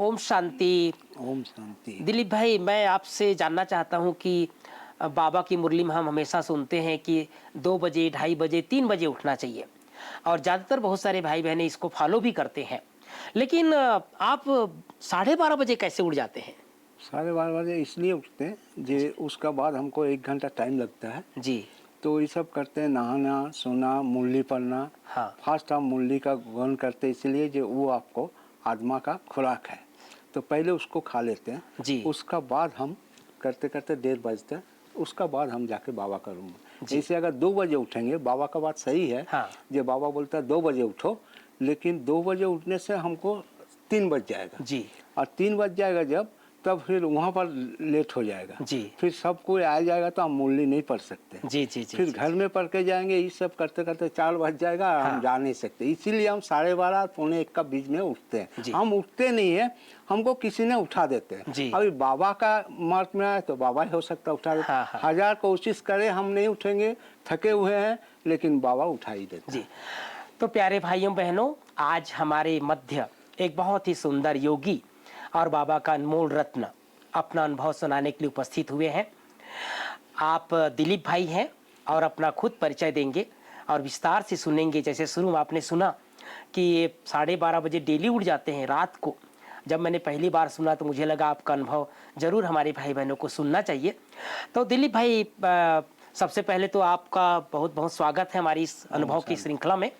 ओम शांति। ओम शांति। दिलीप भाई, मैं आपसे जानना चाहता हूँ कि बाबा की मुरली में हम हमेशा सुनते हैं कि 2 बजे, 2:30 बजे, 3 बजे उठना चाहिए और ज़्यादातर बहुत सारे भाई बहनें इसको फॉलो भी करते हैं। लेकिन आप 12:30 बजे कैसे उठ जाते हैं? 12:30 बजे इसलिए उठते हैं जे उसका बाद हमको 1 घंटा टाइम लगता है, जी। तो ये सब करते हैं, नहाना, सोना, मुरली पढ़ना। हाँ। फास्ट हम मुरली का गौन करते हैं इसलिए जो वो आपको आत्मा का खुराक है, तो पहले उसको खा लेते हैं। जी। उसका बाद हम करते करते 1:30 बजते हैं, उसका बाद हम जाके बाबा का रूम में। जी। ऐसे अगर 2 बजे उठेंगे, बाबा का बात सही है। हाँ। जो बाबा बोलता है 2 बजे उठो, लेकिन 2 बजे उठने से हमको 3 बज जाएगा। जी। और 3 बज जाएगा जब, तब फिर वहाँ पर लेट हो जाएगा। जी। फिर सब कोई आ जाएगा तो हम मुरली नहीं पढ़ सकते। जी जी जी। फिर जी, घर में पढ़ के जाएंगे, ये सब करते करते 4 बज जाएगा। हाँ। हम जा नहीं सकते, इसीलिए हम 12:30 पौने 1 का बीच में उठते हैं। जी। हम उठते नहीं है, हमको किसी ने उठा देते हैं। जी। अभी बाबा का मार्ग में आए तो बाबा ही हो सकता है उठा देते। हाँ, हाँ। 1000 कोशिश करें हम नहीं उठेंगे, थके हुए हैं, लेकिन बाबा उठा ही देते जी। हैं। तो प्यारे भाइयों बहनों, आज हमारे मध्य एक बहुत ही सुंदर योगी और बाबा का अनमोल रत्न अपना अनुभव सुनाने के लिए उपस्थित हुए हैं। आप दिलीप भाई हैं और अपना खुद परिचय देंगे और विस्तार से सुनेंगे। जैसे शुरू में आपने सुना कि 12:30 बजे डेली उठ जाते हैं रात को। जब मैंने पहली बार सुना तो मुझे लगा आपका अनुभव ज़रूर हमारे भाई बहनों को सुनना चाहिए। तो दिलीप भाई, सबसे पहले तो आपका बहुत बहुत स्वागत है हमारी इस अनुभव की श्रृंखला में।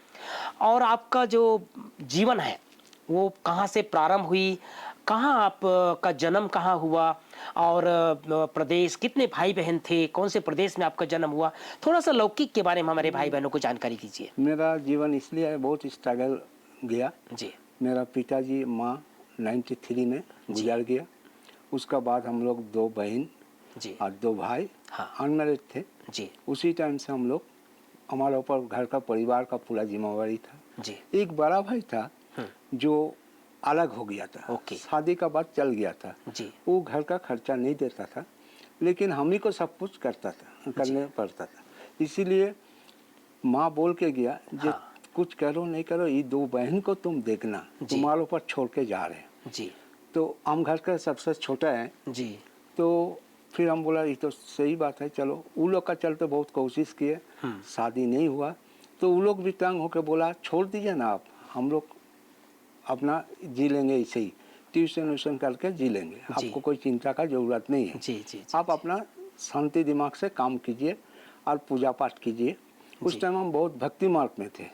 और आपका जो जीवन है वो कहाँ से प्रारंभ हुई, कहाँ आप का जन्म कहाँ हुआ और प्रदेश, कितने भाई बहन थे, कौन से प्रदेश में आपका जन्म हुआ, थोड़ा सा लौकिक के बारे में हमारे भाई बहनों को जानकारी दीजिए। मेरा जीवन इसलिए बहुत स्ट्रगल गया। जी। मेरा पिताजी माँ 93 में गुजर गया। उसका बाद हम लोग 2 बहन जी। और 2 भाई हाँ। अनमैरिड थे। जी। उसी टाइम से हम लोग, हमारे ऊपर घर का परिवार का पूरा जिम्मेवारी था। जी। एक बड़ा भाई था जो अलग हो गया था, ओके। शादी का बाद चल गया था। जी। वो घर का खर्चा नहीं देता था, लेकिन हम ही को सब कुछ करने पड़ता था। इसीलिए माँ बोल के गया, जो हाँ। कुछ करो नहीं करो, ये 2 बहन को तुम देखना, तुम्हारे ऊपर छोड़ के जा रहे हैं। जी। तो हम घर का सबसे छोटा है। जी। तो फिर हम बोला ये तो सही बात है, चलो। वो लोग का चलते बहुत कोशिश किए, शादी नहीं हुआ। तो वो लोग भी तंग होकर बोला छोड़ दीजिए ना आप, हम लोग अपना जी लेंगे ऐसे ही, ट्यूशन व्यूशन करके जी लेंगे, आपको कोई चिंता का जरूरत नहीं है। जी जी जी। आप अपना शांति दिमाग से काम कीजिए और पूजा पाठ कीजिए। उस टाइम हम बहुत भक्ति मार्ग में थे।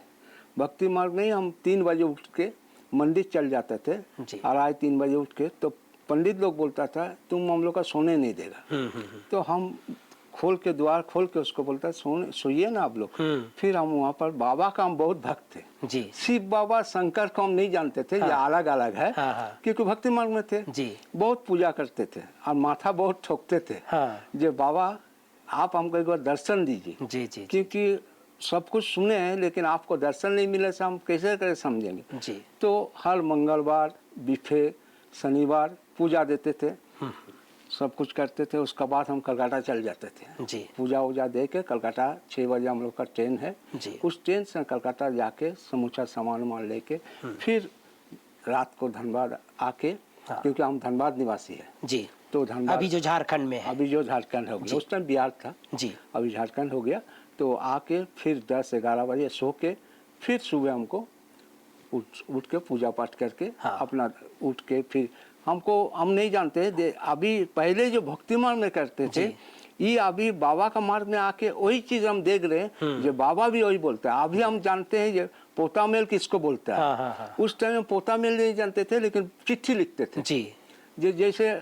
भक्ति मार्ग में ही हम 3 बजे उठ के मंदिर चल जाते थे। और आज 3 बजे उठ के तो पंडित लोग बोलता था तुम हम लोग का सोने नहीं देगा। तो हम खोल के, द्वार खोल के उसको बोलता सोने सोइए ना आप लोग। फिर हम वहाँ पर, बाबा का हम बहुत भक्त थे। जी। शिव बाबा शंकर को हम नहीं जानते थे। हाँ। ये अलग अलग है। हाँ। क्योंकि भक्ति मार्ग में थे। जी। बहुत पूजा करते थे और माथा बहुत ठोकते थे। हाँ। जो बाबा आप हमको एक बार दर्शन दीजिए। जी जी। क्योंकि सब कुछ सुने हैं, लेकिन आपको दर्शन नहीं मिले से हम कैसे कैसे समझेंगे। जी। तो हर मंगलवार, बिफे, शनिवार पूजा देते थे, सब कुछ करते थे। उसके बाद हम कलकत्ता चल जाते थे। जी। पूजा वूजा दे के कलकत्ता 6 बजे हम लोग का ट्रेन है। जी। उस ट्रेन से कलकत्ता जाके समूचा सामान वामान लेके फिर रात को धनबाद आके, हाँ। क्योंकि हम धनबाद निवासी है। जी। तो धनबाद अभी जो झारखंड में है। अभी जो झारखंड हो गया, उस टाइम बिहार था। जी। अभी झारखंड हो गया। तो आके फिर 10-11 बजे सो के फिर सुबह हमको उठ के पूजा पाठ करके, हाँ। अपना उठ के फिर हम नहीं जानते। अभी पहले जो भक्ति मार्ग में करते थे, ये अभी बाबा का मार्ग में आके वही चीज हम देख रहे हैं जो बाबा भी वही बोलता है। अभी हम जानते हैं ये पोता मेल किसको बोलता है। हाँ, हाँ, हाँ। उस टाइम में पोता मेल नहीं जानते थे, लेकिन चिट्ठी लिखते थे। जी। जैसे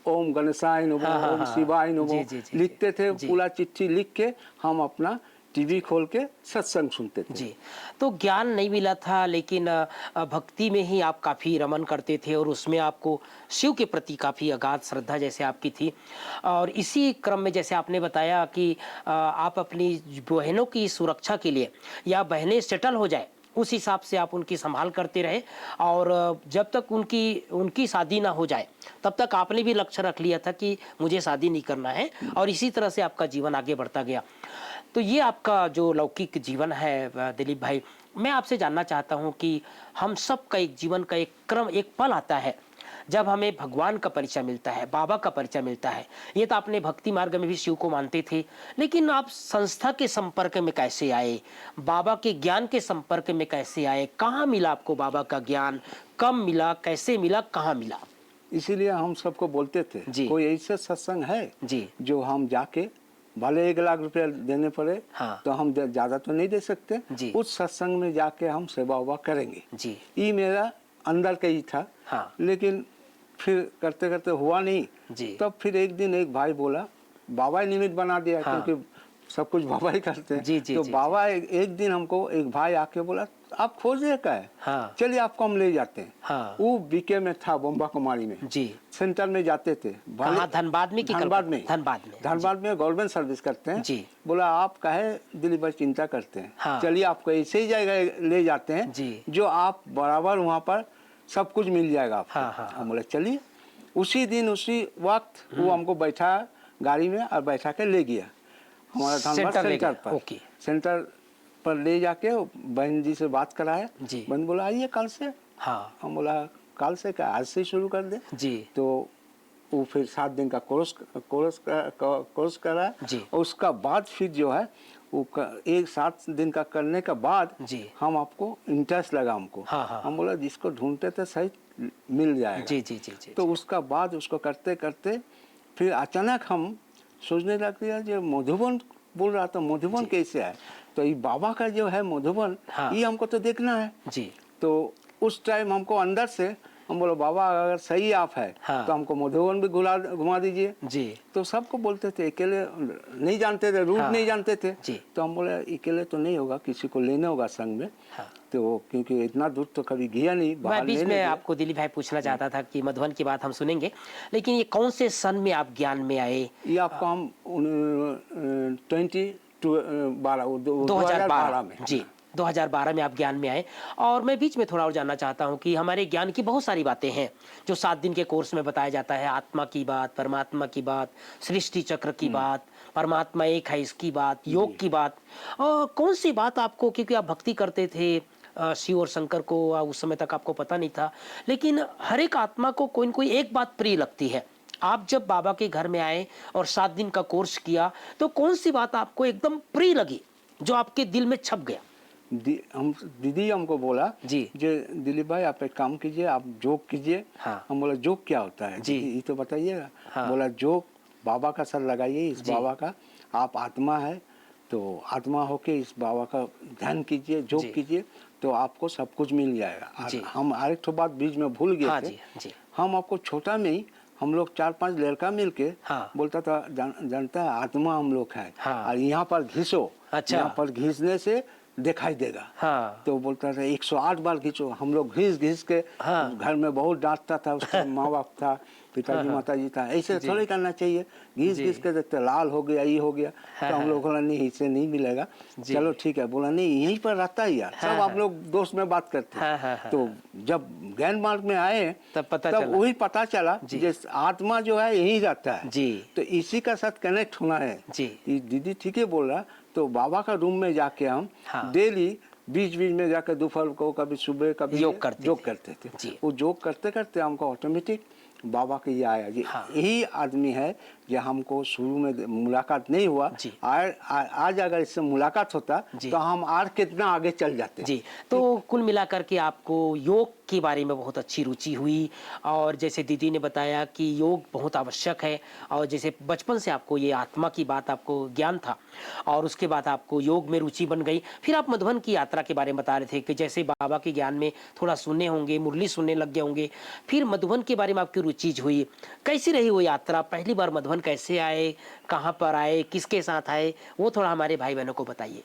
ओम गणेशाय नमो, हाँ, हाँ, ओम शिवाय नमो जी, जी, जी, लिखते थे। जी। पूरा चिट्ठी लिख के हम अपना टीवी खोल के सत्संग सुनते थे। जी। तो ज्ञान नहीं मिला था, लेकिन भक्ति में ही आप काफ़ी रमन करते थे और उसमें आपको शिव के प्रति काफ़ी अगाध श्रद्धा जैसे आपकी थी। और इसी क्रम में जैसे आपने बताया कि आप अपनी बहनों की सुरक्षा के लिए, या बहनें सेटल हो जाए उस हिसाब से आप उनकी संभाल करते रहे, और जब तक उनकी शादी ना हो जाए तब तक आपने भी लक्ष्य रख लिया था कि मुझे शादी नहीं करना है, और इसी तरह से आपका जीवन आगे बढ़ता गया। तो ये आपका जो लौकिक जीवन है दिलीप भाई, मैं आपसे जानना चाहता हूं कि हम सब का एक जीवन का एक क्रम, एक पल आता है जब हमें भगवान का परिचय मिलता है, बाबा का परिचय मिलता है। ये तो आपने भक्ति मार्ग में भी शिव को मानते थे, लेकिन आप संस्था के संपर्क में कैसे आए, बाबा के ज्ञान के संपर्क में कैसे आए, कहाँ मिला आपको बाबा का ज्ञान, कब मिला, कैसे मिला, कहाँ मिला? इसीलिए हम सबको बोलते थे जी। कोई ऐसा सत्संग है जी। जो हम जाके, भले 1 लाख रुपया देने पड़े, हाँ। तो हम ज्यादा तो नहीं दे सकते, जी। उस सत्संग में जाके हम सेवा उवा करेंगे। जी। ये मेरा अंदर का ही था। हाँ। लेकिन फिर करते करते हुआ नहीं। जी। तब फिर एक दिन एक भाई बोला, बाबा ही निमित्त बना दिया। हाँ। क्योंकि सब कुछ बाबा ही करते हैं। जी, जी, तो जी, बाबा एक दिन हमको एक भाई आके बोला, आप खोजे का है, हाँ। चलिए आपको हम ले जाते हैं। हाँ। वो बीके में था, बम्बा कुमारी में। जी। सेंटर में जाते थे। कहाँ, धनबाद में कि धनबाद में? धनबाद में। धनबाद में गवर्नमेंट सर्विस करते हैं। जी। बोला आप काहे दिलीप भाई चिंता करते हैं, हाँ। चलिए आपको ऐसे ही जगह ले जाते हैं जी। जो आप बराबर वहाँ पर सब कुछ मिल जाएगा आपको। हाँ, हाँ, हम बोले चलिए। उसी दिन उसी वक्त वो हमको बैठा गाड़ी में और बैठा के ले गया हमारा धनबाद सेंटर ले सेंटर गया। पर। ओके। सेंटर पर ले जाके बहन जी से बात कराया। जी। बहन बोला आइए कल से। हाँ। हम बोला कल से क्या, आज से ही शुरू कर दे। जी। तो वो फिर 7 दिन का कोर्स करा। जी। और उसका बाद फिर जो है वो 7 दिन का करने के बाद जी। हम आपको इंटरेस्ट लगा हमको। हाँ, हाँ। हम बोला जिसको ढूंढते थे सही मिल जाएगा। जी, जी, जी, जी। तो उसका बाद उसको करते करते फिर अचानक हम सोचने लग गया जो मधुबन बोल रहा था, मधुबन कैसे है, तो ये बाबा का जो है मधुबन, हाँ। ये हमको तो देखना है। जी। तो उस टाइम हमको अंदर से हम बोलो बाबा अगर सही आप है हाँ। तो हमको मधुबन भी घुमा दीजिए। जी। तो सबको बोलते थे, अकेले नहीं जानते थे, रूट हाँ। नहीं जानते थे। जी। तो हम बोले अकेले तो नहीं होगा, किसी को लेने होगा संग में। हाँ। तो क्योंकि इतना दूर तो कभी गया नहीं, मैं बाहर बीच नहीं में गया। आपको दिलीप भाई पूछना चाहता था कि मधुबन की बात हम सुनेंगे, लेकिन ये कौन से सन में आप ज्ञान में आए? ये आपको हम 2012 में। जी, 2012 में आप ज्ञान में आए। और मैं बीच में थोड़ा और जानना चाहता हूँ कि हमारे ज्ञान की बहुत सारी बातें हैं जो 7 दिन के कोर्स में बताया जाता है। आत्मा की बात, परमात्मा की बात, सृष्टि चक्र की बात, परमात्मा एक है इसकी बात, योग की बात। और कौन सी बात आपको, क्योंकि आप भक्ति करते थे शिव और शंकर को, उस समय तक आपको पता नहीं था, लेकिन हर एक आत्मा को कोई न कोई एक बात प्रिय लगती है। आप जब बाबा के घर में आए और 7 दिन का कोर्स किया, तो कौन सी बात आपको एकदम प्रिय लगी जो आपके दिल में छप गया? दीदी हमको बोला जी। जो दिलीप भाई आप एक काम कीजिए, आप जोग कीजिए। हाँ। हम बोला जोग क्या होता है? जी। ये तो बताइएगा। हाँ। बोला जोग बाबा का सर लगाइए, इस जी। बाबा का, आप आत्मा है तो आत्मा होके इस बाबा का ध्यान कीजिए, जी। जोग कीजिए, तो आपको सब कुछ मिल जाएगा। जी। हम आरेक तो बात बीच में भूल गए हाँ थे। जी, जी। हम आपको छोटा में ही हम लोग 4-5 लड़का मिलके हाँ। बोलता था जानता है आत्मा हम लोग है। हाँ। और यहाँ पर घिसो, अच्छा। यहाँ पर घिसने से दिखाई देगा। हाँ। तो बोलता था 108 बार खींचो। हम लोग घिस घिस के हाँ। घर में बहुत डांटता था। उसका माँ बाप था, पिताजी हाँ। माताजी था, ऐसे जी। थोड़ी करना चाहिए। घिस जी। घिस के देखते लाल हो गया, ये हो गया। हाँ, तो हम लोग बोला नहीं इससे नहीं मिलेगा, जी। चलो ठीक है। बोला नहीं यहीं पर रहता है यार, सब हाँ, आप हाँ। लोग दोस्त में बात करते हाँ, हाँ, हाँ। तो जब ज्ञान मार्ग में आए तब पता तब चला। वही पता चला जी। जिस आत्मा जो है यही रहता है। जी। तो इसी का साथ कनेक्ट होना है। जी। ये दीदी ठीक है बोल रहा। तो बाबा का रूम में जाके हम हाँ। डेली बीच बीच में जाकर दोपहर को, कभी सुबह, कभी योग करते थे। थे। जी। वो योग करते करते हमको ऑटोमेटिक बाबा के ये आया जी। हाँ। यही आदमी है जो हमको शुरू में मुलाकात नहीं हुआ। जी। आज अगर इससे मुलाकात होता जी। तो हम आज कितना आगे चल जाते। जी। तो कुल मिलाकर के आपको योग के बारे में बहुत अच्छी रुचि हुई, और जैसे दीदी ने बताया कि योग बहुत आवश्यक है, और जैसे बचपन से आपको ये आत्मा की बात आपको ज्ञान था, और उसके बाद आपको योग में रुचि बन गई। फिर आप मधुबन की यात्रा के बारे में बता रहे थे कि जैसे बाबा के ज्ञान में थोड़ा सुनने होंगे, मुरली सुनने लग गए होंगे, फिर मधुबन के बारे में आपकी रुचि हुई। कैसी रही वो यात्रा? पहली बार मधुबन कैसे आए, कहाँ पर आए, किसके साथ आए, वो थोड़ा हमारे भाई बहनों को बताइए।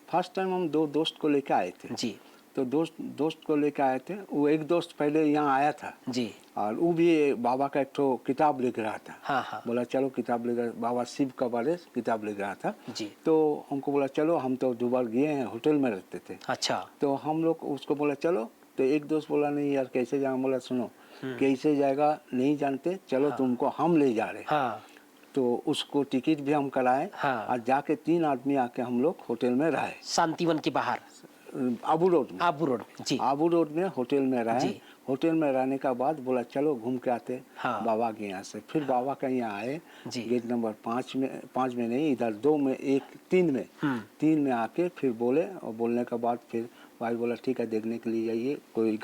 फर्स्ट टाइम हम 2 दोस्त को लेकर आए थे। जी। तो दोस्त को लेकर आए थे। वो एक दोस्त पहले यहाँ आया था जी। और वो भी बाबा का एक ठो किताब लिख रहा था। हाँ, हाँ। बोला चलो किताब लिख रहा, बाबा शिव का बारे किताब लिख रहा था। जी। तो हमको बोला चलो, हम तो 2 बार गए हैं, होटल में रहते थे। अच्छा। तो हम लोग उसको बोला चलो। तो एक दोस्त बोला नहीं यार कैसे जाएगा। बोला सुनो कैसे जाएगा नहीं जानते, चलो तुमको हम ले जा रहे। हाँ। तो उसको टिकट भी हम कराए। हाँ। और जाके 3 आदमी आके हम लोग होटल में रहे। शांतिवन के बाहर। आबू रोड में। आबू रोड में जी। आबू रोड में होटल में रहे। जी। होटल में रहने का बाद बोला चलो घूम के आते हाँ। बाबा के यहाँ से। फिर बाबा का यहाँ आए जी। गेट नंबर 5 में, 5 में नहीं, इधर 2 में, 1 3 में, 3 में आके फिर बोले, और बोलने के बाद फिर भाई बोला ठीक है देखने के लिए जाइए। कोई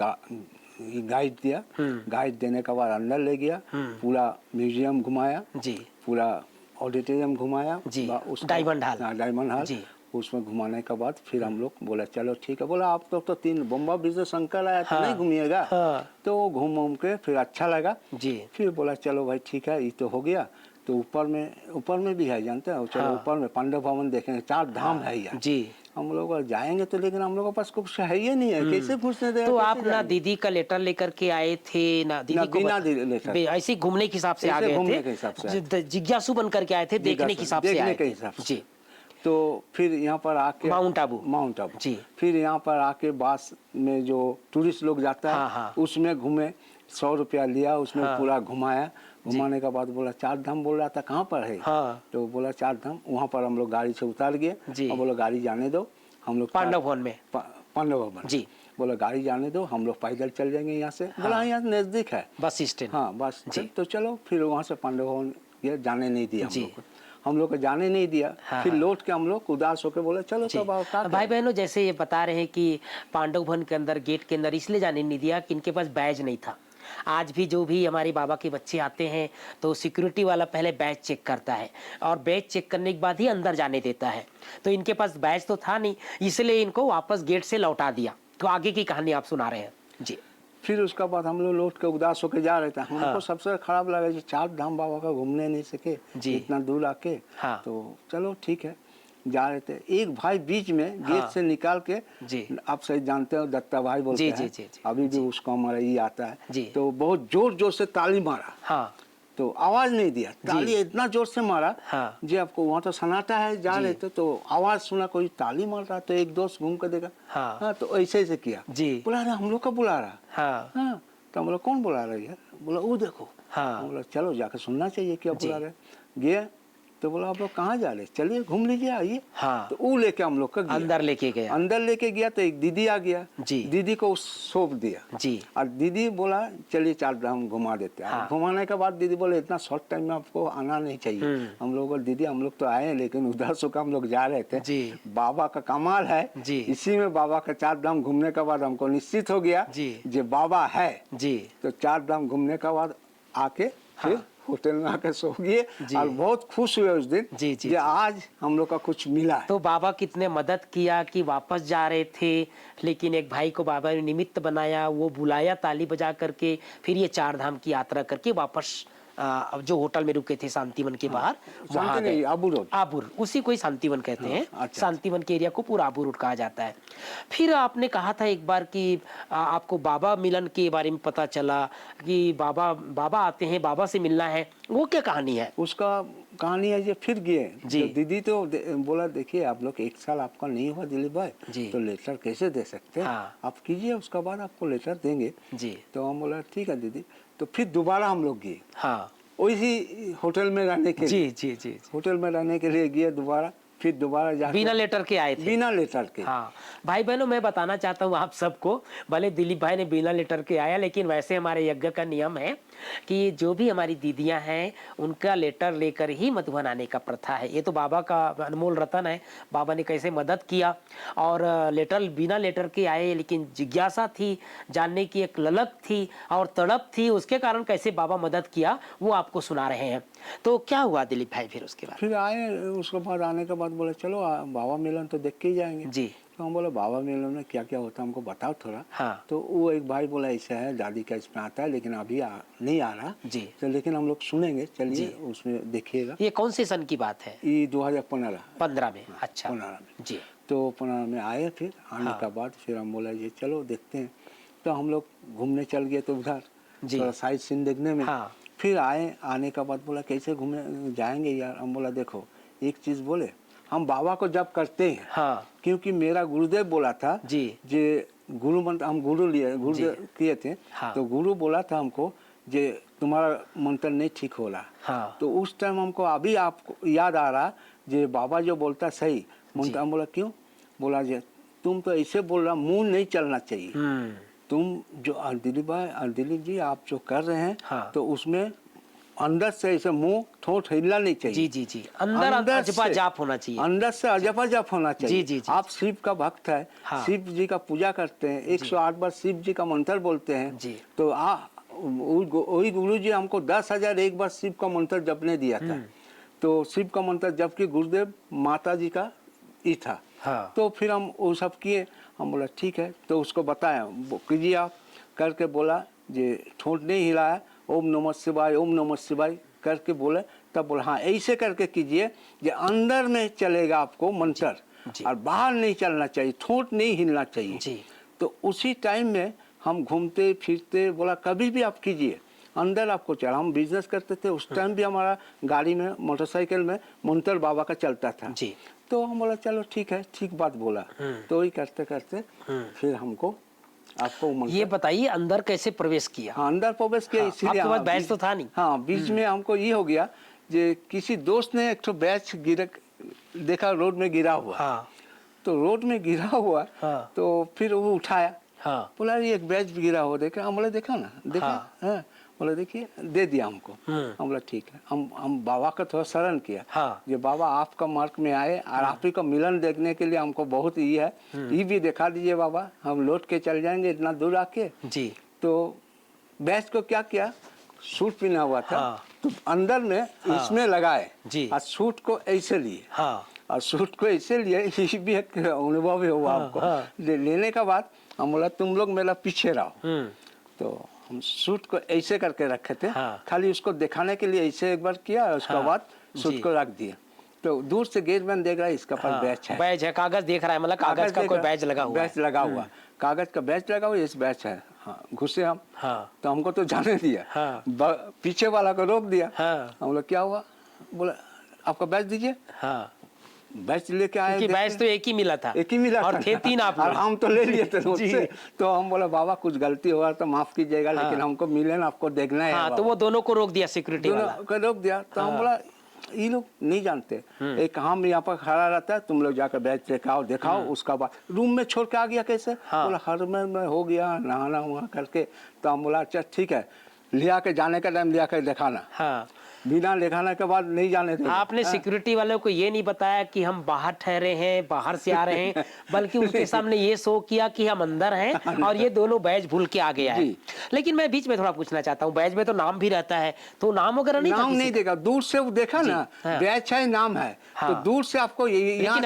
गाइड दिया, गाइड देने के बाद अंदर ले गया, पूरा म्यूजियम घुमाया जी। पूरा ऑडिटोरियम घुमाया जी। उसका, डायमंड हॉल। हाँ, डायमंड हॉल जी। उसमें घुमाने के बाद फिर हम लोग बोला चलो ठीक है। बोला आप तो 3 बम्बा बिजनेस अंकल आया तो हाँ। नहीं घूमिएगा। हाँ। तो घूम के फिर अच्छा लगा जी। फिर बोला चलो भाई ठीक है ये तो हो गया। तो ऊपर में भी है जानते हैं, चलो हाँ। ऊपर में पांडव भवन देखेंगे, 4 धाम है यार। जी। हम लोग जाएंगे तो, लेकिन हम लोगों के पास कुछ है ही नहीं है, कैसे घुसने देगा। तो कैसे आप ना जाएंगे? दीदी का लेटर लेकर के आए थे ना दीदी ना को बिना लेटर। ऐसे ही घूमने के हिसाब से आ ऐसे गए घूमने थे, के हिसाब से आए। जिज्ञासु बन करके आए थे, देखने के हिसाब से देखने आए के थे। हिसाब से। जी। तो फिर यहाँ पर आके माउंट आबू। माउंट आबू जी। फिर यहाँ पर आके बस में जो टूरिस्ट लोग जाता है, हाँ, हाँ। उसमें घूमे, 100 रुपया लिया, उसमें हाँ। पूरा घुमाया। घुमाने के बाद बोला 4 धाम बोल रहा था कहाँ पर है। हाँ। तो बोला 4 धाम। वहाँ पर हम लोग गाड़ी से उतार गए जी। और बोला गाड़ी जाने दो, हम लोग पांडव भवन में। पांडव भवन। जी। बोला गाड़ी जाने दो, हम लोग पैदल चल जाएंगे यहाँ से। बोला यहाँ से नजदीक है बस स्टैंड। हाँ बस। जी। तो चलो फिर वहाँ से पांडव भवन गए, जाने नहीं दिया जी। हम लोग को जाने नहीं दिया। हाँ, फिर हाँ। लौट के हम लोग उदास होकर बोले चलो जी। तब आओ क्या भाई करें? बहनों, जैसे ये बता रहे हैं कि पांडव भवन के अंदर, गेट के अंदर इसलिए जाने नहीं दिया कि इनके पास बैज नहीं था। आज भी जो भी हमारे बाबा के बच्चे आते हैं तो सिक्योरिटी वाला पहले बैज चेक करता है और बैज चेक करने के बाद ही अंदर जाने देता है। तो इनके पास बैज तो था नहीं, इसलिए इनको वापस गेट से लौटा दिया। तो आगे की कहानी आप सुना रहे हैं जी। फिर उसका बाद हम लोग लौट के उदास होकर जा रहे थे। हमको हाँ। सबसे खराब लगा कि 4 धाम बाबा का घूमने नहीं सके जी। इतना दूर आके। हाँ। तो चलो ठीक है जा रहे थे। एक भाई बीच में गेट हाँ। से निकाल के, जी। आप सही जानते हो दत्ता भाई बोलते जी, हैं। जी, जी, जी। अभी भी उसको हमारा ये आता है। जी। तो बहुत जोर जोर से ताली मारा। हाँ। तो आवाज नहीं दिया, ताली इतना जोर से मारा। हाँ। जी आपको वहाँ तो सन्नाटा है, जा जी। रहे थे तो आवाज सुना कोई ताली मार रहा। तो एक दोस्त घूम कर देखा। हाँ। तो ऐसे ऐसे किया। जी। बोला अरे हम लोग का बुला रहा। हाँ। हाँ। तो हम लोग कौन बुला रहा है यार? बोला वो देखो। हाँ। हम बोला चलो जाकर सुनना चाहिए क्या जी। बुला रहे। गए तो बोला आप लोग कहाँ जा रहे? चलिए घूम लीजिए आइए। हाँ। तो वो लेके हम लोग का गया। अंदर लेके गया। अंदर लेके गया तो एक दीदी आ गया। जी। दीदी को सौंप दिया। जी। और दीदी बोला चलिए 4 धाम घुमा देते हैं। हाँ। घुमाने के बाद दीदी बोले इतना शॉर्ट टाइम में आपको आना नहीं चाहिए। हम लोग दीदी हम लोग तो आए हैं, लेकिन उधर से हम लोग जा रहे थे। जी। बाबा का कमाल है। जी। इसी में बाबा का 4 धाम घूमने के बाद हमको निश्चित हो गया जी। जे बाबा है। जी। तो 4 धाम घूमने के बाद आके फिर होटल में आके सो गए जी। और बहुत खुश हुए उस दिन। जी, जी, जे आज हम लोग का कुछ मिला है। तो बाबा कितने मदद किया कि वापस जा रहे थे, लेकिन एक भाई को बाबा ने निमित्त बनाया, वो बुलाया ताली बजा करके, फिर ये 4 धाम की यात्रा करके वापस जो होटल में रुके थे शांतिवन के बाहर, वहां जानते नहीं गए। आबू रोड। आबूर, उसी को ही शांतिवन कहते हैं। अच्छा। शांतिवन के एरिया को पूरा आबू रोड कहा जाता है। फिर आपने कहा था एक बार कि आपको बाबा मिलन के बारे में पता चला कि बाबा आते हैं, बाबा से मिलना है। वो क्या कहानी है? उसका कहानी है ये फिर गए। जी। तो दीदी तो बोला देखिए आप लोग 1 साल आपका नहीं हुआ दिलीप भाई, जी। तो लेटर कैसे दे सकते हैं? हाँ। आप कीजिए, उसका बाद आपको लेटर देंगे। जी। तो हम बोला ठीक है दीदी। तो फिर दोबारा हम लोग गए हाँ। वही होटल में रहने के लिए। जी जी जी। होटल में रहने के लिए गए दोबारा। फिर दोबारा जाके बिना लेटर के आए थे। बिना लेटर के। हाँ भाई बहनों, मैं बताना चाहता हूँ आप सबको, भले दिलीप भाई ने बिना लेटर के आया, लेकिन वैसे हमारे यज्ञ का नियम है कि जो भी हमारी दीदियां हैं उनका लेटर लेकर ही मधुबन आने का प्रथा है। ये तो बाबा का अनमोल रतन है, बाबा ने कैसे मदद किया। और लेटर बिना लेटर के आए, लेकिन जिज्ञासा थी, जानने की एक ललक थी और तड़प थी, उसके कारण कैसे बाबा मदद किया वो आपको सुना रहे हैं। तो क्या हुआ दिलीप भाई फिर उसके बाद? फिर आए, उसके बाद आने के बाद बोले चलो बाबा मिलन तो देख के ही जाएंगे। जी। तो हम बोले बाबा मिलन में क्या क्या होता है हमको बताओ थोड़ा। हाँ। तो वो एक भाई बोला ऐसा है, दादी का इसमें आता है, लेकिन अभी नहीं आ रहा। जी। तो लेकिन हम लोग सुनेंगे, चलिए उसमें देखिएगा। ये कौन से सन की बात है? ये 2015 15 में। अच्छा। 15 में। जी। तो 15 में आए। फिर आने हाँ। के बाद फिर हम बोला ये चलो देखते हैं। तो हम लोग घूमने चल गए तो उधर जी। थोड़ा साइड सीन देखने में। हाँ। फिर आने का बाद बोला कैसे घूमने जाएंगे यार। हम बोला देखो एक चीज़ बोले, हम बाबा को जब करते हैं, हाँ। क्योंकि मेरा गुरुदेव बोला था जी। जे गुरु मंत्र हम गुरुदेव किए थे। हाँ। तो गुरु बोला था हमको जे तुम्हारा मंत्र नहीं ठीक हो रहा। हाँ। तो उस टाइम हमको अभी आपको याद आ रहा जे बाबा जो बोलता सही मंत्र। हम बोला क्यों? बोला जे तुम तो ऐसे बोल रहा, मुंह नहीं चलना चाहिए। तुम जो दिलीप जी आप जो कर रहे हैं, हाँ। तो उसमें अंदर से ऐसे मुंह ठोंठ हिलना नहीं चाहिए। जी जी जी, अंदर अजपा से- जाप होना चाहिए। अंदर से अजपा जाप होना चाहिए। जी, जी। आप शिव का भक्त है, हाँ। शिव जी का पूजा करते हैं, 108 बार शिव जी का मंत्र बोलते हैं। जी। तो वही गुरु जी हमको 10,000 एक बार शिव का मंत्र जपने दिया था। तो शिव का मंत्र जबकि गुरुदेव माता जी का ही था। हाँ। तो फिर हम वो सब किए। हम बोला ठीक है, तो उसको बताया कीजिए आप करके, बोला जे ठोंठ नहीं हिलाया, ओम नमः शिवाय ओम नमः शिवाय करके बोले। तब बोला हाँ ऐसे करके कीजिए, जे अंदर में चलेगा आपको मंत्र, और बाहर नहीं चलना चाहिए, ठोंठ नहीं हिलना चाहिए। जी। तो उसी टाइम में हम घूमते फिरते, बोला कभी भी आप कीजिए, अंदर आपको चला। हम बिजनेस करते थे उस टाइम भी, हमारा गाड़ी में मोटरसाइकिल में मंत्र बाबा का चलता था। जी। तो हम बोला चलो ठीक है, ठीक बात बोला। तो वही करते करते फिर हमको आपको ये बताइए अंदर कैसे प्रवेश किया? हाँ, अंदर प्रवेश किया। हाँ, इसीलिए आपके पास हाँ, बैच तो था नहीं। हाँ, बीच में हमको ये हो गया, जे किसी दोस्त ने एक तो बैच देखा रोड में गिरा हुआ। हाँ। तो रोड में गिरा हुआ। हाँ। तो फिर वो उठाया। हाँ। बोला ये एक बैच गिरा हुआ देखा। हम बोले देखा ना, देखा। हाँ। बोले देखिए, दे दिया हमको। हम बोला ठीक है। हम बाबा का थोड़ा शरण किया। हाँ। ये बाबा आपका मार्ग में आए और आप ही का मिलन देखने के लिए हमको बहुत ये है, ये भी दिखा दीजिए बाबा, हम लौट के चल जाएंगे इतना दूर आके। जी। तो बैच को क्या किया, सूट पहना हुआ था। हाँ। तो अंदर में इसमें लगाए जी। और सूट को ऐसे लिए। हाँ। और सूट को ऐसे लिए, ये भी एक अनुभव ही हुआ आपको। लेने का बाद हम बोला तुम लोग मेरा पीछे रहो। तो हम सूट को ऐसे करके रखे थे। हाँ। खाली उसको दिखाने के लिए ऐसे एक बार किया, उसके बाद सूट को रख दिया। तो दूर से गेटमैन देख रहा है इसका पास बैच है। बैच है, कागज देख रहा है, मतलब कागज का कोई बैच लगा हुआ है। बैच लगा हुआ, कागज का बैच लगा हुआ, इस बैच है। हाँ, घुसे हम। हाँ। तो हमको तो जाने दिया। हाँ। पीछे वाला को रोक दिया। हाँ। हम लोग क्या हुआ, बोला आपका बैच दीजिए। हाँ। बैच लेके आए, क्योंकि बैच तो एक ही मिला था। एक ही मिला और था। थे 3 आप और लोग। हम तो ले लिए थे उससे। तो हम बोला बाबा कुछ गलती हुआ तो माफ कीजिएगा, लेकिन हमको मिले ना, आपको देखना है। हाँ, तो वो दोनों को रोक दिया, सिक्योरिटी वाला दोनों को रोक दिया। तो हम बोला ये लोग नहीं जानते, एक हम यहाँ पर खड़ा रहता है, तुम लोग जाकर बैच लेकर आओ, दिखाओ। उसका बाद रूम में छोड़ के आ गया कैसे? बोला हर में हो गया नहाना वहाँ करके। तो हम बोला अच्छा ठीक है, लिया के जाने का टाइम लिया कर दिखाना। हाँ। बिना दिखाने के बाद नहीं जाने थे। आपने सिक्योरिटी वालों को ये नहीं बताया कि हम बाहर ठहरे हैं, बाहर से आ रहे हैं, बल्कि उसके सामने ये शो किया कि हम अंदर हैं और ये दोनों बैच भूल के आ गया है। लेकिन मैं बीच में थोड़ा पूछना चाहता हूँ, बैच में तो नाम भी रहता है, तो नाम वगैरह नहीं था? नाम नहीं देखा, दूर से वो देखा ना, बैच है नाम है। तो दूर से आपको लेकिन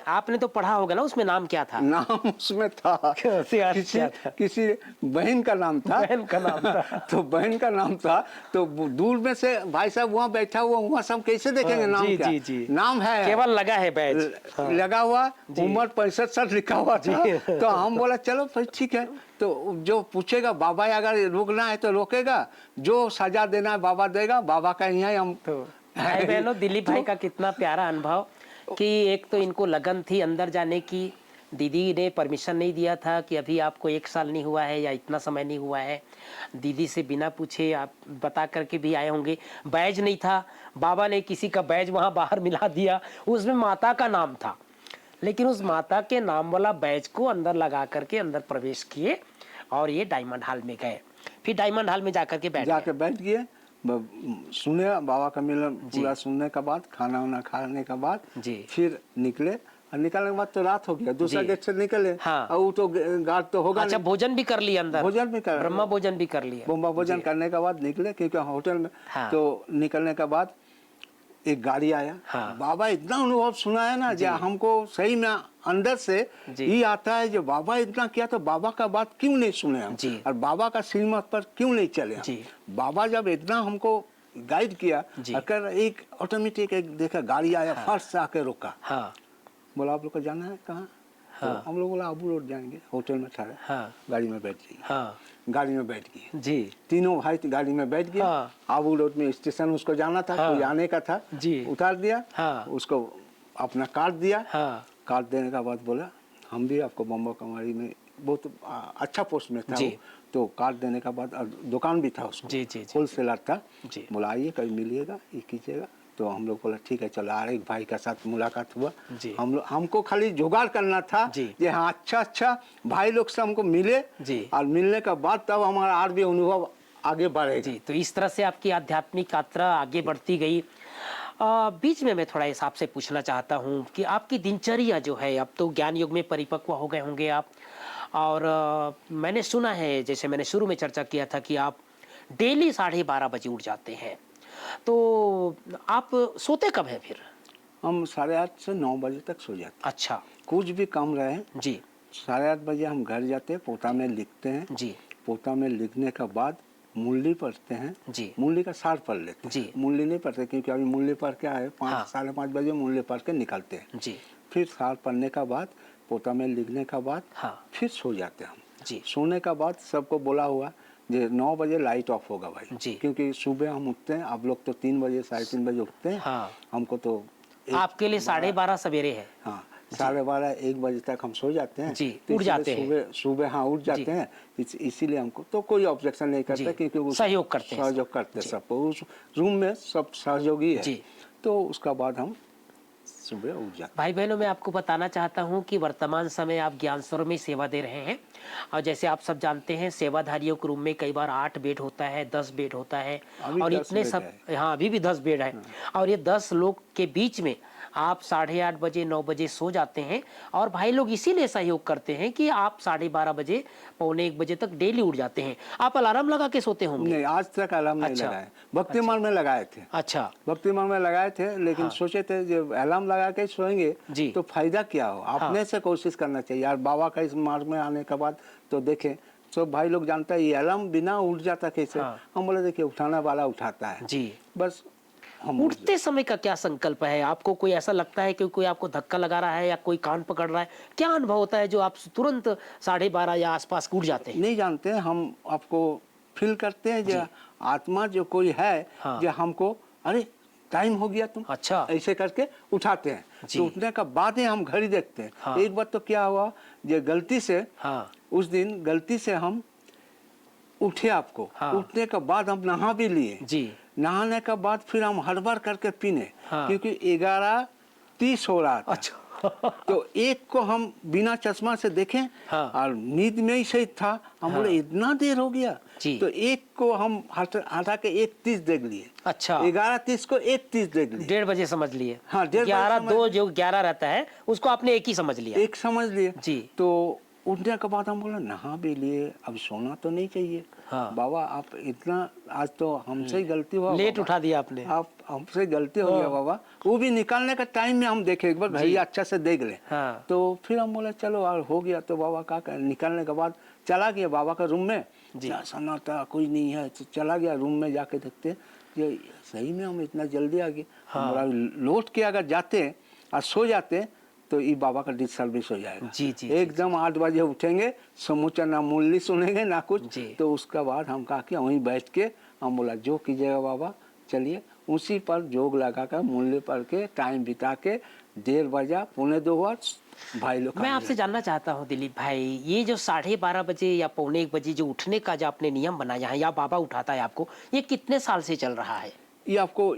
आपने तो पढ़ा होगा ना, उसमें नाम क्या था? नाम उसमें था किसी बहन का नाम था। बहन का नाम था। तो बहन का नाम था। तो दूर में से भाई साहब वहाँ बैठा हुआ, वहाँ सब कैसे देखेंगे नाम जी, क्या? जी, जी। नाम है, केवल लगा है बैच। लगा हुआ, उम्र 65-60 लिखा हुआ था। तो हम बोला चलो फिर ठीक है। तो जो पूछेगा बाबा, अगर रोकना है तो रोकेगा, जो सजा देना है बाबा देगा। बाबा का यहाँ हम तो भाई बहनों, दिलीप भाई का कितना प्यारा अनुभव कि एक तो इनको लगन थी अंदर जाने की, दीदी ने परमिशन नहीं दिया था कि अभी आपको 1 साल नहीं हुआ है या इतना समय नहीं हुआ है। दीदी से बिना पूछे आप बता करके भी आए होंगे। बैज नहीं था, बाबा ने किसी का बैज वहाँ बाहर मिला दिया, उसमें माता का नाम था, लेकिन उस माता के नाम वाला बैज को अंदर लगा करके अंदर प्रवेश किए और ये डायमंड हॉल में गए। फिर डायमंड हॉल में जाकर के बैठ गए। सुने बाबा का मिलन पूरा सुनने के बाद, खाना वाना खाने के बाद फिर निकले। और निकलने के बाद तो रात हो गया, दूसरा गेट से निकले। हाँ। और वो तो गार्ड तो होगा। अच्छा, भोजन भी कर लिया अंदर? भोजन भी कर, ब्रह्मा भोजन भी कर लिया। ब्रह्मा भोजन करने के बाद निकले, क्योंकि होटल में। हाँ। तो निकलने के बाद एक गाड़ी आया। हाँ। बाबा इतना अनुभव सुनाया ना, जो हमको सही में अंदर से ये आता है, जो बाबा इतना किया तो बाबा का बात क्यों नहीं सुने हम, और बाबा का श्रीमत पर क्यों नहीं चले हम। बाबा जब इतना हमको गाइड किया, अगर एक ऑटोमेटिक एक देखा गाड़ी आया, फर्स्ट से आके रोका। बोला आप लोग को जाना है कहाँ? तो हम लोग बोला आबू रोड जाएंगे, होटल में ठहरे। गाड़ी में बैठ जाइए। गाड़ी में बैठ गए जी, तीनों भाई गाड़ी में बैठ गए। आबू रोड में स्टेशन उसको जाना था, कोई आने का था जी, उतार दिया। उसको अपना कार्ड दिया। कार्ड देने का बाद बोला हम भी आपको बम्बा कमारी में बहुत अच्छा पोस्ट में था जी। तो कार्ड देने का बाद दुकान भी था उसको, होलसेलर था। बोला आइए कभी मिलिएगा, ये कीजिएगा। तो हम लोग बोला ठीक है चलो, और एक भाई के साथ मुलाकात हुआ। जी। हमको खाली जुगाड़ करना था जी। कि हाँ अच्छा भाई लोग से हमको मिले जी। और मिलने के बाद तब हमारा और भी अनुभव आगे बढ़ेगा। जी, तो इस तरह से आपकी आध्यात्मिक यात्रा आगे बढ़ती गई। बीच में मैं थोड़ा इस आपसे पूछना चाहता हूँ कि आपकी दिनचर्या जो है, अब तो ज्ञान युग में परिपक्व हो गए होंगे आप, और मैंने सुना है, जैसे मैंने शुरू में चर्चा किया था कि आप डेली 12:30 बजे उठ जाते हैं, तो आप सोते कब हैं फिर? हम 8:30 से 9 बजे तक सो जाते। अच्छा। कुछ भी काम रहे जी। 8:30 बजे हम घर जाते हैं, पोता में लिखते हैं। जी। पोता में लिखने के बाद मुरली पढ़ते हैं। जी। मुरली का सार पढ़ लेते हैं। जी। मुरली नहीं पढ़ते क्योंकि अभी मुरली पढ़ के आए, 5 हाँ। 5:30 बजे मुरली पढ़ के निकलते हैं। जी। फिर सार पढ़ने का बाद, पोता में लिखने का बाद हाँ। फिर सो जाते हैं हम। जी। सोने का बाद सबको बोला हुआ जे 9 बजे लाइट ऑफ होगा भाई। जी। क्योंकि सुबह हम उठते हैं, आप लोग तो 3 बजे 3:30 बजे उठते हैं। हाँ। हमको तो आपके लिए 12:30 सवेरे है। हाँ 12:30 1 बजे तक हम सो जाते हैं। जी, तो उठ जाते हैं। सुबह हाँ उठ जाते हैं। इसीलिए हमको तो कोई ऑब्जेक्शन नहीं करता, जी, क्योंकि वो सहयोग करते हैं सहयोग सब। करते जी। सबको, उस रूम में सब सहयोगी है। जी। तो उसका बाद हम सुबह उठ जाते हैं। भाई बहनों, मैं आपको बताना चाहता हूं कि वर्तमान समय आप ज्ञान सरोवर में सेवा दे रहे हैं, और जैसे आप सब जानते हैं सेवाधारियों के रूम में कई बार 8 बेड होता है, 10 बेड होता है, अभी और 10 इतने बेड सब, है। हाँ अभी भी 10 बेड है। और ये 10 लोग के बीच में आप 8:30 बजे 9 बजे सो जाते हैं, और भाई लोग इसीलिए सहयोग करते हैं कि आप 12:30 बजे 1 बजे तक डेली उठ जाते हैं। आप अलार्म लगा के सोते होंगे? नहीं, आज तक अलार्म नहीं अच्छा। लगाए। भक्ति मार्ग में लगाए थे। अच्छा। भक्ति मार्ग में लगाए थे, लेकिन हाँ। सोचे थे जब अलार्म लगा के सोएंगे जी। तो फायदा क्या हो, अपने से कोशिश करना चाहिए यार। बाबा का इस मार्ग में आने के बाद तो देखें, सब भाई लोग जानता है ये अलार्म बिना उठ जाता कैसे। हाँ। हम बोले देखिए उठाने वाला उठाता है। जी। बस हम उठ उठते समय का क्या संकल्प है आपको? कोई ऐसा लगता है कि कोई आपको धक्का लगा रहा है या कोई कान पकड़ रहा है? क्या अनुभव होता है जो आप तुरंत 12:30 या आसपास उठ जाते हैं? नहीं जानते, हम आपको फील करते हैं जो आत्मा जो कोई है, हाँ। जो हमको अरे टाइम हो गया तुम, अच्छा। ऐसे करके उठाते हैं। जी। तो उठने का बाद ही हम घड़ी देखते हैं। हाँ। एक बार तो क्या हुआ, जो गलती से हाँ। उस दिन गलती से हम उठे, आपको हाँ। उठने के बाद हम नहा भी लिए। जी। नहाने के बाद फिर हम हड़बड़ करके पीने, हाँ। क्योंकि 11:30 हो रहा था। अच्छा। तो एक को हम बिना चश्मा से देखें, हाँ। और नींद में ही सही था। हम हाँ। बोले इतना देर हो गया। जी। तो एक को हम हटा के 1:30 देख लिए। अच्छा। 11:30 को 1:30 देख लिए। 1:30 बजे समझ लिए। हाँ, 1:30 बजे 11 समझ 2 लिए। जो 11 रहता है उसको आपने एक ही समझ लिया। एक समझ लिए। जी। तो उठने के बाद हम बोला नहा भी लिए, अब सोना तो नहीं चाहिए। हाँ। बाबा आप इतना, आज तो हमसे ही गलती हुआ, लेट बाबा। उठा दिया आपने। आप हमसे गलती हो गया बाबा। वो भी निकालने का टाइम में हम देखे, एक बार घड़ी अच्छा से देख ले। हाँ। तो फिर हम बोले चलो और हो गया। तो बाबा का निकालने के बाद चला गया बाबा का रूम में। क्या सन्नाटा, कोई नहीं है। तो चला गया रूम में, जाके देखते ये सही में हम इतना जल्दी आ गए। हाँ। हमारा लौट के अगर जाते और सो जाते तो ये बाबा का डिसर्विस हो जाएगा। जी, जी, एकदम 8 बजे उठेंगे, समूचा ना मुरली सुनेंगे ना कुछ। जी। तो उसका बाद हम कहा कि वहीं बैठ के हम बोला जो कीजिएगा बाबा, चलिए। उसी पर जोग लगा कर मुरली पढ़ के टाइम बिता के 1:30 बजा, 1:45 हुआ, भाई लोग। मैं आपसे जानना चाहता हूँ दिलीप भाई, ये जो 12:30 बजे या 1:45 बजे जो उठने का जो आपने नियम बनाया है या बाबा उठाता है आपको, ये कितने साल से चल रहा है? ये आपको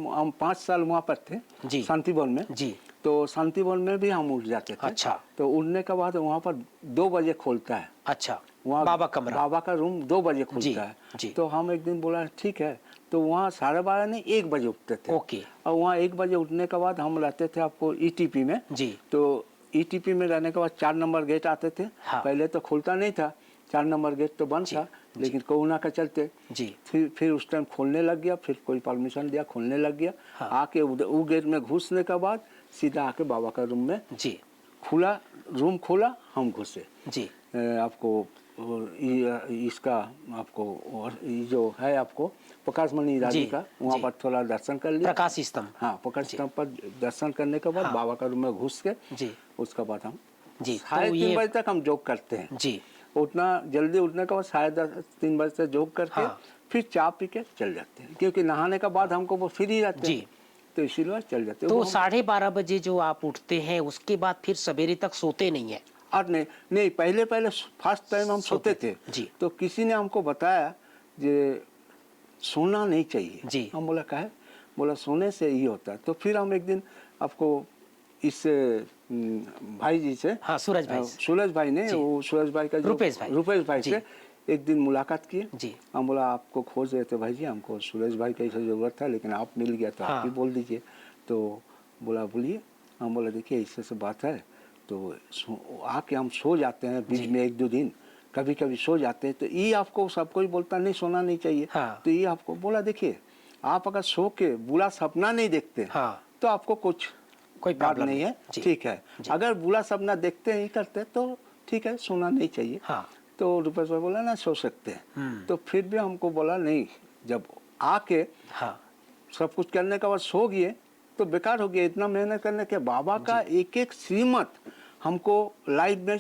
हम 5 साल वहाँ पर थे जी। शांतिवन में। जी। तो शांतिवन में भी हम उठ जाते थे। अच्छा। तो उठने के बाद वहाँ पर 2 बजे खुलता है। अच्छा। वहाँ बाबा कमरा। बाबा का रूम 2 बजे जी, खुलता है। जी। तो हम एक दिन बोला ठीक है। तो वहाँ 12:30 नहीं 1 बजे उठते थे। ओके। और वहाँ 1 बजे उठने के बाद हम रहते थे आपको ईटीपी में। जी। तो ईटीपी में रहने के बाद 4 नंबर गेट आते थे। हाँ। पहले तो खुलता नहीं था, 4 नंबर गेट तो बंद था, लेकिन कोरोना का चलते जी। फिर उस टाइम खोलने लग गया। फिर कोई परमिशन दिया, खोलने लग गया। हाँ। आके वो गेट में घुसने के बाद सीधा आके बाबा का रूम में जी। खुला, रूम खोला, हम घुसे। जी। आपको इसका आपको ये जो है आपको प्रकाश मणि दादी का, वहाँ पर थोड़ा दर्शन कर लिया। प्रकाश स्तंभ। हाँ, प्रकाश स्तंभ पर दर्शन करने के बाद हाँ। बाबा का रूम में घुस के जी। उसके बाद हम जी। 3:30 बजे तक हम जोग करते हैं। जी। उतना जल्दी उठने के बाद 3:30 बजे से जोग करके हाँ। फिर चाय पी के चल जाते हैं, क्योंकि नहाने के बाद हमको वो फ्री रहते जी। हैं। तो इसीलिए चल जाते हैं। तो वो हम- 12:30 बजे जो आप उठते हैं उसके बाद फिर सवेरे तक सोते नहीं है? और नहीं पहले फर्स्ट टाइम हम सोते थे। जी। तो किसी ने हमको बताया जे सोना नहीं चाहिए। जी। हम बोला कहे, बोला सोने से ये होता है। तो फिर हम एक दिन आपको इस भाई जी से, हाँ, सूरज भाई से। सूरज भाई ने, वो सूरज भाई का जो रुपेश भाई जी। से एक दिन मुलाकात किए। जी। हम बोला आपको खोज रहे थे भाई जी, हमको सूरज भाई का ऐसा ज़रूरत था, लेकिन आप मिल गया तो आप ही बोल दीजिए। तो बोला बोलिए। हम बोला देखिए ऐसे से बात है, तो आके हम सो जाते हैं बीच में 1-2 दिन, कभी कभी सो जाते हैं, तो ये आपको सब कोई बोलता नहीं सोना नहीं चाहिए। तो ये आपको बोला देखिए, आप अगर सो के बुरा सपना नहीं देखते तो आपको कोई बात नहीं है, ठीक है। अगर बुरा सपना देखते ही करते तो ठीक है, सोना नहीं चाहिए। तो रुपेश भाई बोला ना सो सकते हैं। तो फिर भी हमको बोला नहीं, जब आके सब कुछ करने के बाद सो गए तो बेकार हो गया। इतना मेहनत करने के बाबा का एक एक श्रीमत हमको लाइफ में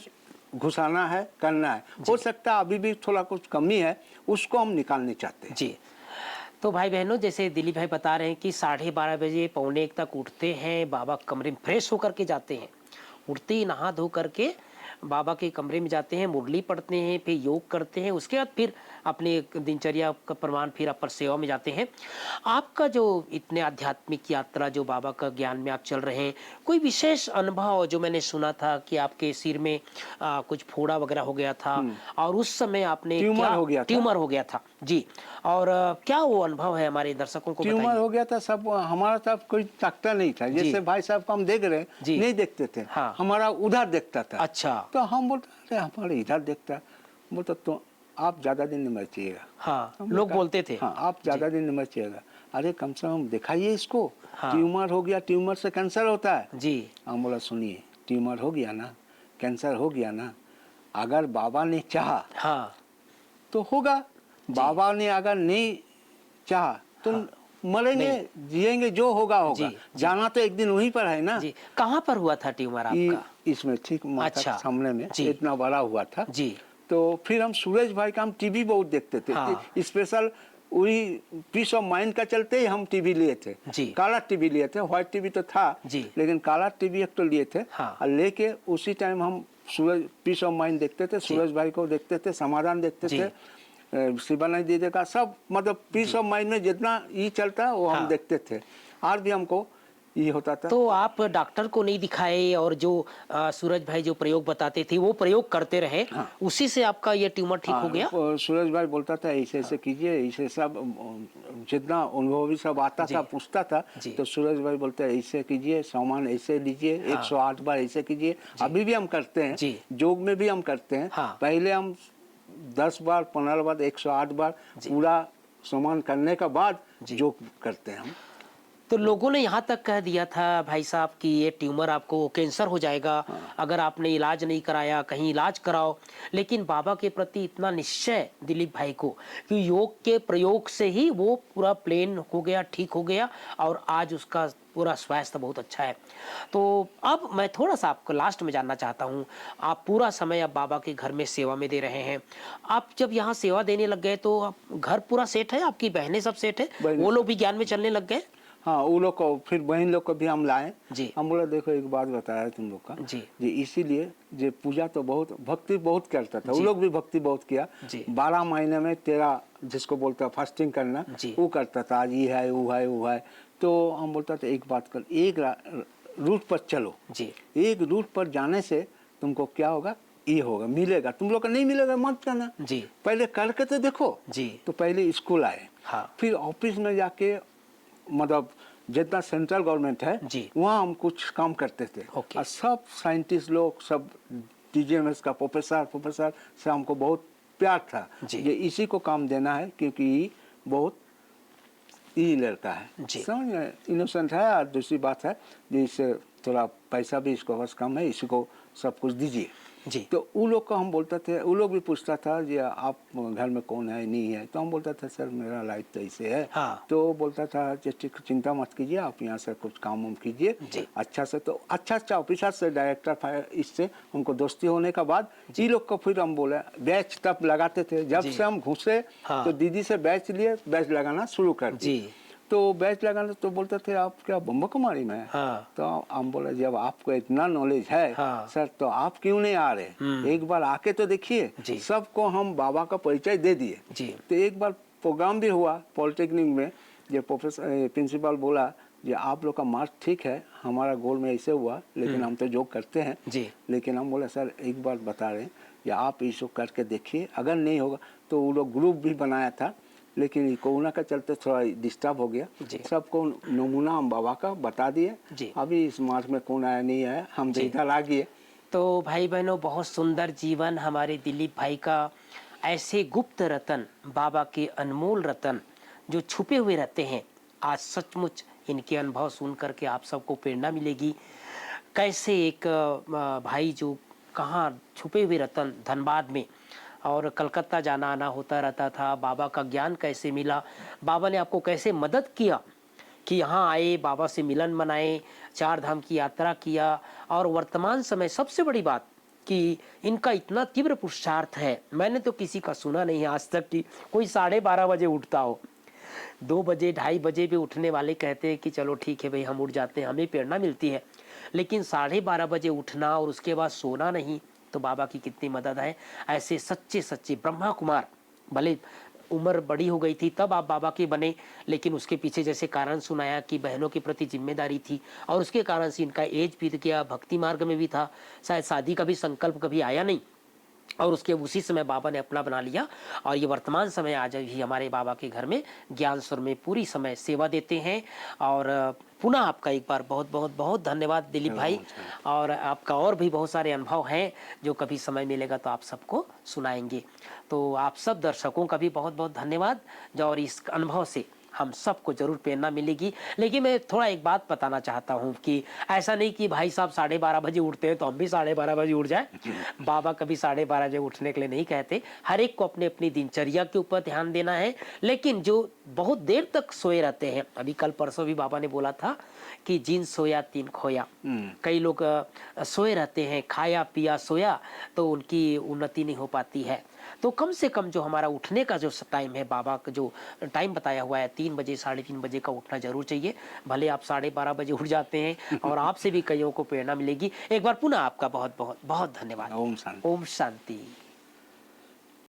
घुसाना है, करना है। हो सकता है अभी भी थोड़ा कुछ कमी है, उसको हम निकालने चाहते हैं। जी। तो भाई बहनों, जैसे दिलीप भाई बता रहे हैं कि 12:30 बजे 12:45 तक उठते हैं, बाबा कमरे में फ्रेश होकर के जाते हैं, उठते ही नहा धो करके बाबा के कमरे में जाते हैं, मुरली पढ़ते हैं, फिर योग करते हैं, उसके बाद फिर अपने दिनचर्या का प्रमाण फिर अपर सेवा में जाते हैं। आपका जो इतने आध्यात्मिक यात्रा जो बाबा का ज्ञान में आप चल रहे हैं, कोई विशेष अनुभव जो मैंने सुना था कि आपके सिर में कुछ फोड़ा वगैरह हो गया था और उस समय आपने ट्यूमर हो गया था जी, और क्या वो अनुभव है हमारे दर्शकों को ट्यूमर हो गया था। सब हमारा सब कोई ताकता नहीं था, जैसे भाई साहब को हम देख रहे नहीं देखते थे। हमारा उधर देखता था। अच्छा। तो हम बोलते अरे हमारे इधर देखता है। बोलता तो आप ज्यादा दिन नहीं मचिएगा। लोग बोलते थे आप ज्यादा दिन नहीं मचिएगा। अरे कम से कम दिखाइए इसको। ट्यूमर हो गया, ट्यूमर से कैंसर होता है जी। हम बोला सुनिए, ट्यूमर हो गया ना, कैंसर हो गया ना, अगर बाबा ने चाहा तो होगा, बाबा ने अगर नहीं चाहा तो मरेंगे, जिएंगे, जो होगा होगा। जाना तो एक दिन वहीं पर है ना। कहाँ पर हुआ था ट्यूमर आपका? इसमें ठीक माथा के सामने में इतना बड़ा हुआ था जी। तो फिर हम सूरज भाई का हम टीवी बहुत देखते थे। स्पेशल वही पीस ऑफ माइंड का चलते ही हम टीवी लिए थे। काला टीवी लिए थे, व्हाइट टीवी तो था लेकिन काला टीवी एक तो लिए थे। और लेके उसी टाइम हम सूरज पीस ऑफ माइंड देखते थे, सूरज भाई को देखते थे, समाधान देखते थे, शिवानंद दीदी का, सब मतलब पीस ऑफ माइंड में जितना ये चलता है वो हम देखते थे। आज भी हमको ये होता था। तो आप डॉक्टर को नहीं दिखाए और जो सूरज भाई जो प्रयोग बताते थे वो प्रयोग करते रहे, उसी से आपका ये ट्यूमर ठीक हो गया? सूरज भाई बोलता था ऐसे ऐसे कीजिए, ऐसे सब जितना अनुभवी सब आता था पूछता था, तो सूरज भाई बोलते हैं ऐसे कीजिए, सामान ऐसे लीजिए, 108 बार ऐसे कीजिए। अभी भी हम करते हैं, योग में भी हम करते हैं। पहले हम 10 बार 15 बार 108 बार पूरा सामान करने के बाद योग करते हैं हम। तो लोगों ने यहाँ तक कह दिया था भाई साहब कि ये ट्यूमर आपको कैंसर हो जाएगा अगर आपने इलाज नहीं कराया, कहीं इलाज कराओ। लेकिन बाबा के प्रति इतना निश्चय दिलीप भाई को कि योग के प्रयोग से ही वो पूरा प्लेन हो गया, ठीक हो गया और आज उसका पूरा स्वास्थ्य बहुत अच्छा है। तो अब मैं थोड़ा सा आपको लास्ट में जानना चाहता हूँ, आप पूरा समय अब बाबा के घर में सेवा में दे रहे हैं। आप जब यहाँ सेवा देने लग गए तो घर पूरा सेट है, आपकी बहनें सब सेट है, वो लोग भी ज्ञान में चलने लग गए? हाँ, वो लोग को फिर बहन लोग को भी हम लाए जी। हम बोला देखो एक बात बताया तुम लोग का जी, इसीलिए जो पूजा तो बहुत भक्ति बहुत करता था, वो लोग भी भक्ति बहुत किया। 12 महीने में 13 जिसको बोलता है फास्टिंग करना, वो करता था। आज ये है वो है वो है। तो हम बोलता था एक बात कर, एक रूट पर चलो जी। एक रूट पर जाने से तुमको क्या होगा, ये होगा, मिलेगा। तुम लोग का नहीं मिलेगा मत करना जी, पहले करके तो देखो जी। तो पहले स्कूल आए, फिर ऑफिस में जाके मतलब जितना सेंट्रल गवर्नमेंट है वहाँ हम कुछ काम करते थे। और सब साइंटिस्ट लोग, सब टीजीएमएस का प्रोफेसर से हमको बहुत प्यार था। ये इसी को काम देना है क्योंकि बहुत ये लड़का है, इनोसेंट है। और दूसरी बात है जिससे थोड़ा पैसा भी इसको बस कम है, इसी को सब कुछ दीजिए जी। तो वो लोग को हम बोलते थे, वो लोग भी पूछता था जी आप घर में कौन है नहीं है, तो हम बोलता था सर मेरा लाइफ तो ऐसे है। तो बोलता था चिंता मत कीजिए, आप यहाँ से कुछ काम वाम कीजिए अच्छा से। तो अच्छा ऑफिसर से, डायरेक्टर, इससे हमको दोस्ती होने के बाद ये लोग को फिर हम बोले बैच तब लगाते थे। जब से हम घुसे तो दीदी से बैच लिए, बैच लगाना शुरू कर दिए। तो बैच लगाने तो बोलते थे आप क्या बम्बा कुमारी में? तो हम बोले जब आपको इतना नॉलेज है सर तो आप क्यों नहीं आ रहे, एक बार आके तो देखिए। सबको हम बाबा का परिचय दे दिए। तो एक बार प्रोग्राम भी हुआ पॉलिटेक्निक में, जो प्रोफेसर प्रिंसिपल बोला कि आप लोग का मार्क्स ठीक है, हमारा गोल में ऐसे हुआ, लेकिन हम तो जो करते हैं जी। लेकिन हम बोले सर एक बार बता रहे हैं कि आप इसको करके देखिए, अगर नहीं होगा तो वो लोग ग्रुप भी बनाया था, लेकिन कोरोना का चलते थोड़ा डिस्टर्ब हो गया। सबको नमूना हम बाबा का बता दिए। अभी इस मार्च में कौन आया नहीं आया, हम तो इधर आ गए। तो भाई बहनों, बहुत सुंदर जीवन हमारे दिलीप भाई का। ऐसे गुप्त रतन, बाबा के अनमोल रतन जो छुपे हुए रहते हैं, आज सचमुच इनके अनुभव सुन करके आप सबको प्रेरणा मिलेगी। कैसे एक भाई जो कहाँ छुपे हुए रतन धनबाद में, और कलकत्ता जाना आना होता रहता था, बाबा का ज्ञान कैसे मिला, बाबा ने आपको कैसे मदद किया कि यहाँ आए, बाबा से मिलन मनाए, चार धाम की यात्रा किया। और वर्तमान समय सबसे बड़ी बात कि इनका इतना तीव्र पुरुषार्थ है, मैंने तो किसी का सुना नहीं आज तक कि कोई 12:30 बजे उठता हो। 2 बजे 2:30 बजे भी उठने वाले कहते हैं कि चलो ठीक है भाई हम उठ जाते हैं, हमें प्रेरणा मिलती है, लेकिन 12:30 बजे उठना और उसके बाद सोना नहीं, तो बाबा की कितनी मदद है। ऐसे सच्चे सच्चे ब्रह्मा कुमार, भले उम्र बड़ी हो गई थी तब आप बाबा के बने, लेकिन उसके पीछे जैसे कारण सुनाया कि बहनों के प्रति जिम्मेदारी थी, और उसके कारण से इनका एज बीत गया, भक्ति मार्ग में भी था, शायद शादी का भी संकल्प कभी आया नहीं, और उसके उसी समय बाबा ने अपना बना लिया। और ये वर्तमान समय आज भी हमारे बाबा के घर में ज्ञान स्वर में पूरी समय सेवा देते हैं। और पुनः आपका एक बार बहुत बहुत बहुत धन्यवाद दिलीप भाई। और आपका और भी बहुत सारे अनुभव हैं जो कभी समय मिलेगा तो आप सबको सुनाएंगे। तो आप सब दर्शकों का भी बहुत बहुत धन्यवाद, जो और इस अनुभव से हम सबको जरूर प्रेरणा मिलेगी। लेकिन मैं थोड़ा एक बात बताना चाहता हूँ कि ऐसा नहीं कि भाई साहब 12:30 बजे उठते हैं तो हम भी 12:30 बजे उठ जाए। बाबा कभी 12:30 बजे उठने के लिए नहीं कहते, हर एक को अपने अपनी दिनचर्या के ऊपर ध्यान देना है। लेकिन जो बहुत देर तक सोए रहते हैं, अभी कल परसों भी बाबा ने बोला था कि जिन सोया तीन खोया। कई लोग सोए रहते हैं, खाया पिया सोया, तो उनकी उन्नति नहीं हो पाती है। तो कम से कम जो हमारा उठने का जो टाइम है, बाबा का जो टाइम बताया हुआ है 3 बजे 3:30 बजे का उठना जरूर चाहिए। भले आप 12:30 बजे उठ जाते हैं, और आपसे भी कईयों को प्रेरणा मिलेगी। एक बार पुनः आपका बहुत बहुत बहुत धन्यवाद। ओम शांति। ओम शांति।